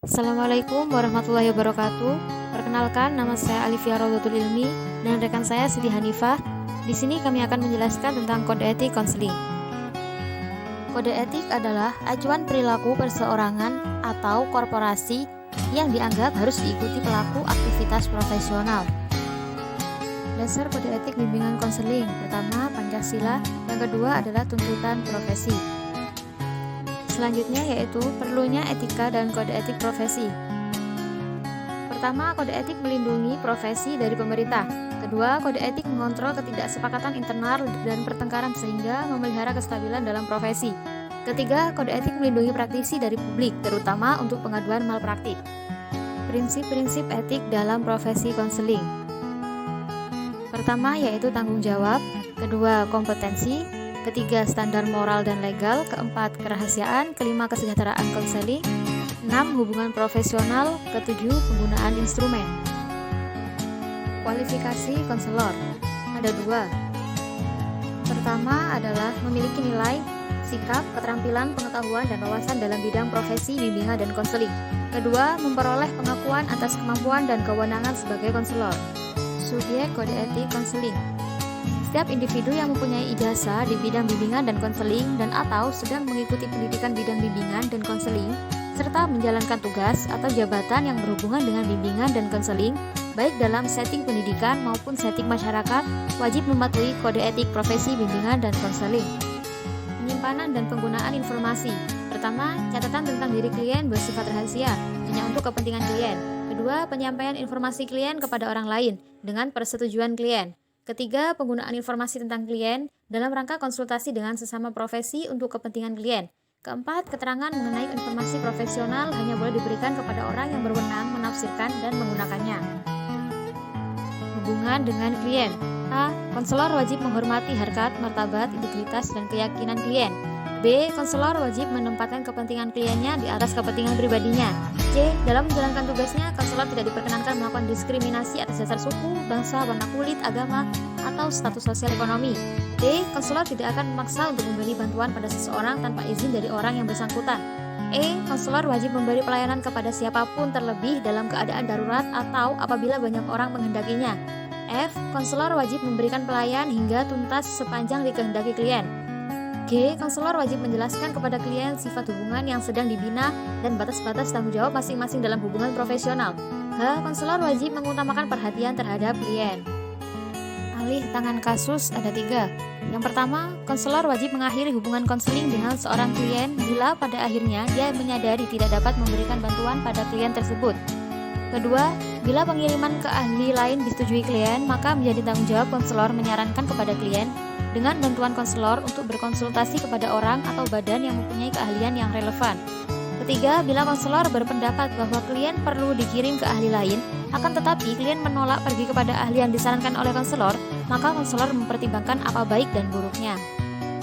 Assalamualaikum warahmatullahi wabarakatuh. Perkenalkan, nama saya Alifia Rawdatul Ilmi dan rekan saya Siti Hanifah. Di sini kami akan menjelaskan tentang kode etik konseling. Kode etik adalah acuan perilaku perseorangan atau korporasi yang dianggap harus diikuti pelaku aktivitas profesional. Dasar kode etik bimbingan konseling: pertama, Pancasila, yang kedua adalah tuntutan profesi. Selanjutnya yaitu perlunya etika dan kode etik profesi. Pertama, kode etik melindungi profesi dari pemerintah. Kedua, kode etik mengontrol ketidaksepakatan internal dan pertengkaran sehingga memelihara kestabilan dalam profesi. Ketiga, kode etik melindungi praktisi dari publik, terutama untuk pengaduan malpraktik. Prinsip-prinsip etik dalam profesi konseling. Pertama yaitu tanggung jawab, kedua kompetensi, ketiga standar moral dan legal, keempat kerahasiaan, kelima kesejahteraan konseling, enam hubungan profesional, ketujuh penggunaan instrumen. Kualifikasi konselor ada dua. Pertama adalah memiliki nilai, sikap, keterampilan, pengetahuan, dan wawasan dalam bidang profesi, bimbingan, dan konseling. Kedua, memperoleh pengakuan atas kemampuan dan kewenangan sebagai konselor. Subjek kode etik konseling. Setiap individu yang mempunyai ijazah di bidang bimbingan dan konseling dan atau sedang mengikuti pendidikan bidang bimbingan dan konseling serta menjalankan tugas atau jabatan yang berhubungan dengan bimbingan dan konseling baik dalam setting pendidikan maupun setting masyarakat wajib mematuhi kode etik profesi bimbingan dan konseling. Penyimpanan dan penggunaan informasi. Pertama, catatan tentang diri klien bersifat rahasia, hanya untuk kepentingan klien. Kedua, penyampaian informasi klien kepada orang lain dengan persetujuan klien. Ketiga, penggunaan informasi tentang klien dalam rangka konsultasi dengan sesama profesi untuk kepentingan klien. Keempat, keterangan mengenai informasi profesional hanya boleh diberikan kepada orang yang berwenang menafsirkan dan menggunakannya. Hubungan dengan klien. A. Konselor wajib menghormati harkat, martabat, integritas, dan keyakinan klien. B. Konselor wajib menempatkan kepentingan kliennya di atas kepentingan pribadinya. C. Dalam menjalankan tugasnya, konselor tidak diperkenankan melakukan diskriminasi atas dasar suku, bangsa, warna kulit, agama, atau status sosial ekonomi. D. Konselor tidak akan memaksa untuk memberi bantuan pada seseorang tanpa izin dari orang yang bersangkutan. E. Konselor wajib memberi pelayanan kepada siapapun terlebih dalam keadaan darurat atau apabila banyak orang menghendakinya. F. Konselor wajib memberikan pelayan hingga tuntas sepanjang dikehendaki klien. G. Konselor wajib menjelaskan kepada klien sifat hubungan yang sedang dibina dan batas-batas tanggung jawab masing-masing dalam hubungan profesional. H. Konselor wajib mengutamakan perhatian terhadap klien. Alih tangan kasus ada 3. Yang pertama, konselor wajib mengakhiri hubungan konseling dengan seorang klien bila pada akhirnya dia menyadari tidak dapat memberikan bantuan pada klien tersebut. Kedua, bila pengiriman ke ahli lain disetujui klien, maka menjadi tanggung jawab konselor menyarankan kepada klien dengan bantuan konselor untuk berkonsultasi kepada orang atau badan yang mempunyai keahlian yang relevan. Ketiga, bila konselor berpendapat bahwa klien perlu dikirim ke ahli lain, akan tetapi klien menolak pergi kepada ahli yang disarankan oleh konselor, maka konselor mempertimbangkan apa baik dan buruknya.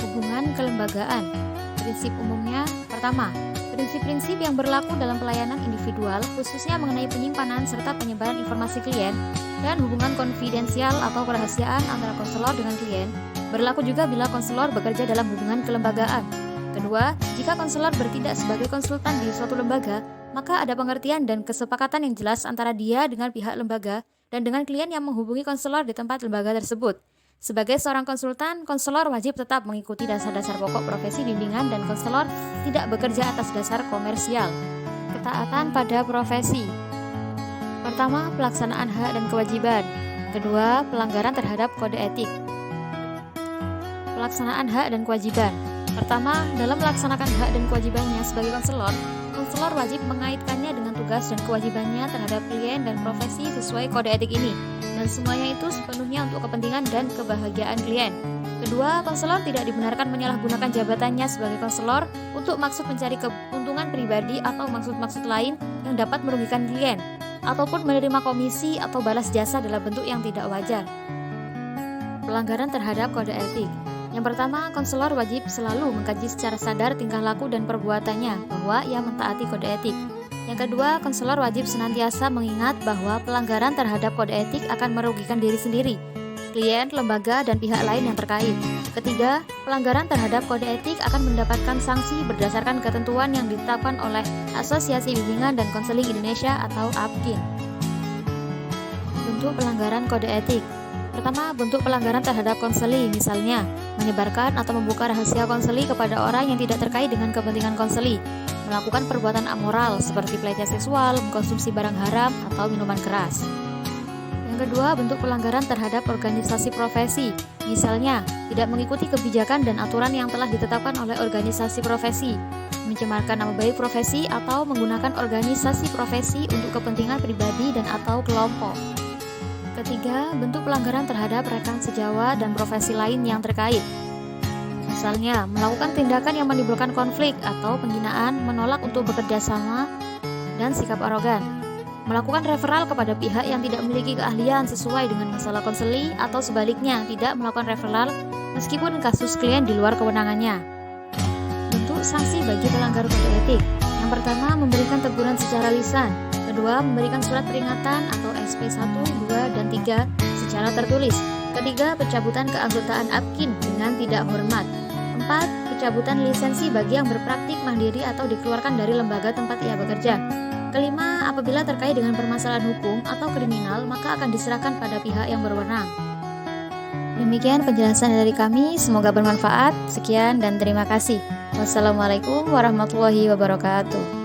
Hubungan kelembagaan. Prinsip umumnya, pertama, prinsip-prinsip yang berlaku dalam pelayanan individual, khususnya mengenai penyimpanan serta penyebaran informasi klien, dan hubungan konfidensial atau kerahasiaan antara konselor dengan klien, berlaku juga bila konselor bekerja dalam hubungan kelembagaan. Kedua, jika konselor bertindak sebagai konsultan di suatu lembaga, maka ada pengertian dan kesepakatan yang jelas antara dia dengan pihak lembaga dan dengan klien yang menghubungi konselor di tempat lembaga tersebut. Sebagai seorang konsultan, konselor wajib tetap mengikuti dasar-dasar pokok profesi bimbingan dan konselor tidak bekerja atas dasar komersial. Ketaatan pada profesi. Pertama, pelaksanaan hak dan kewajiban. Kedua, pelanggaran terhadap kode etik. Pelaksanaan hak dan kewajiban. Pertama, dalam melaksanakan hak dan kewajibannya sebagai konselor, konselor wajib mengaitkannya dengan tugas dan kewajibannya terhadap klien dan profesi sesuai kode etik ini, dan semuanya itu sepenuhnya untuk kepentingan dan kebahagiaan klien. Kedua, konselor tidak dibenarkan menyalahgunakan jabatannya sebagai konselor untuk maksud mencari keuntungan pribadi atau maksud-maksud lain yang dapat merugikan klien, ataupun menerima komisi atau balas jasa dalam bentuk yang tidak wajar. Pelanggaran terhadap kode etik. Yang pertama, konselor wajib selalu mengkaji secara sadar tingkah laku dan perbuatannya bahwa ia mentaati kode etik. Yang kedua, konselor wajib senantiasa mengingat bahwa pelanggaran terhadap kode etik akan merugikan diri sendiri. klien, lembaga, dan pihak lain yang terkait. Ketiga, pelanggaran terhadap kode etik akan mendapatkan sanksi berdasarkan ketentuan yang ditetapkan oleh Asosiasi Bimbingan dan Konseling Indonesia atau APKIN. Bentuk pelanggaran kode etik. Pertama, bentuk pelanggaran terhadap konseli, misalnya menyebarkan atau membuka rahasia konseli kepada orang yang tidak terkait dengan kepentingan konseli, melakukan perbuatan amoral seperti pelecehan seksual, mengkonsumsi barang haram, atau minuman keras. Yang kedua, bentuk pelanggaran terhadap organisasi profesi, misalnya tidak mengikuti kebijakan dan aturan yang telah ditetapkan oleh organisasi profesi, mencemarkan nama baik profesi, atau menggunakan organisasi profesi untuk kepentingan pribadi dan atau kelompok. Ketiga, bentuk pelanggaran terhadap rekan sejawat dan profesi lain yang terkait. Misalnya, melakukan tindakan yang menimbulkan konflik atau penghinaan, menolak untuk bekerja sama, dan sikap arogan. Melakukan referral kepada pihak yang tidak memiliki keahlian sesuai dengan masalah konseli atau sebaliknya tidak melakukan referral meskipun kasus klien di luar kewenangannya. Bentuk sanksi bagi pelanggar kode etik. Yang pertama, memberikan teguran secara lisan. Kedua, memberikan surat peringatan atau SP 1, 2, dan 3 secara tertulis. Ketiga, pencabutan keanggotaan APKIN dengan tidak hormat. 4. Pencabutan lisensi bagi yang berpraktik mandiri atau dikeluarkan dari lembaga tempat ia bekerja. Kelima, apabila terkait dengan permasalahan hukum atau kriminal, maka akan diserahkan pada pihak yang berwenang. Demikian penjelasan dari kami, semoga bermanfaat. Sekian dan terima kasih. Wassalamualaikum warahmatullahi wabarakatuh.